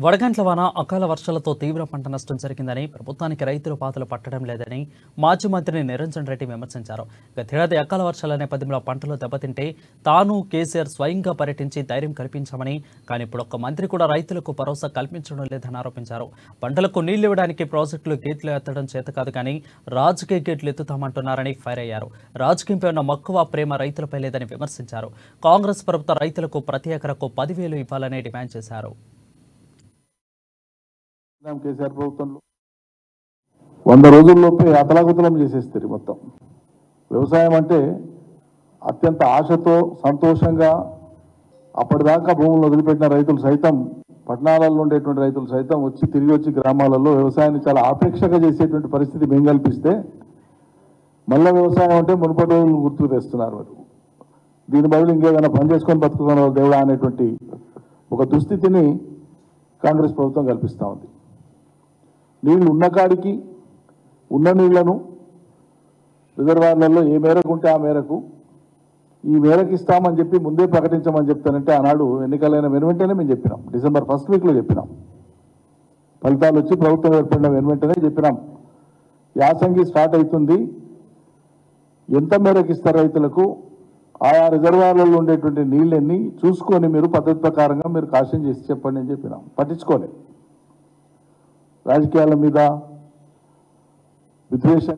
వడగండ్ల వాన అకాల వర్షాలతో తీవ్ర పంట నష్టం జరిగిందని ప్రభుత్వానికి రైతులు పాతలు పట్టడం లేదని మాజీ మంత్రి నిరంజన్ రెడ్డి విమర్శించారు. గతేడాది అకాల వర్షాల నేపథ్యంలో పంటలు దెబ్బతింటే తాను కేసీఆర్ స్వయంగా పర్యటించి ధైర్యం కల్పించామని, కానీ ఇప్పుడు ఒక్క మంత్రి కూడా రైతులకు భరోసా కల్పించడం లేదని ఆరోపించారు. పంటలకు నీళ్లు ఇవ్వడానికి ప్రాజెక్టులు గేట్లు ఎత్తడం చేత కాదు కానీ రాజకీయ గేట్లు ఎత్తుతామంటున్నారని ఫైర్ అయ్యారు. రాజకీయంపై ఉన్న మక్కువ ప్రేమ రైతులపై లేదని విమర్శించారు. కాంగ్రెస్ ప్రభుత్వ రైతులకు ప్రతి ఎకరకు 10,000 ఇవ్వాలని డిమాండ్ చేశారు. కేసీఆర్ ప్రభుత్వంలో 100 రోజుల్లోపే అతలాకుతలం చేసేస్తారు. మొత్తం వ్యవసాయం అంటే అత్యంత ఆశతో సంతోషంగా అప్పటిదాకా భూములను వదిలిపెట్టిన రైతులు సైతం, పట్టణాలలో ఉండేటువంటి రైతులు సైతం తిరిగి వచ్చి గ్రామాలలో వ్యవసాయాన్ని చాలా ఆపేక్షగా చేసేటువంటి పరిస్థితి మేము కల్పిస్తే మళ్ళీ వ్యవసాయం అంటే మునుపటి రోజులు గుర్తుకు తెస్తున్నారు. మరి దీని బదులు ఇంకేదైనా పని చేసుకొని బతుకుతున్నారు దేవుడా అనేటువంటి ఒక దుస్థితిని కాంగ్రెస్ ప్రభుత్వం కల్పిస్తూ ఉంది. నీళ్లు ఉన్న కాడికి ఉన్న నీళ్లను రిజర్వాయర్లలో ఏ మేరకు ఉంటే ఆ మేరకు ఈ మేరకు ఇస్తామని చెప్పి ముందే ప్రకటించమని చెప్తానంటే ఆనాడు ఎన్నికలైన వెనువెంటనే మేము చెప్పినాం. డిసెంబర్ 1st వీక్లో చెప్పినాం. ఫలితాలు వచ్చి ప్రభుత్వం ఏర్పడిన వెనువెంటనే చెప్పినాం. యాసంగి స్టార్ట్ అవుతుంది, ఎంత మేరకు ఇస్తారు రైతులకు, ఆయా రిజర్వాయర్లలో ఉండేటువంటి నీళ్ళన్నీ చూసుకొని మీరు పద్ధతి ప్రకారంగా మీరు కాషన్ చేసి చెప్పండి అని చెప్పినాం. పట్టించుకోలేదు. రాజకీయాల మీద విద్వేషం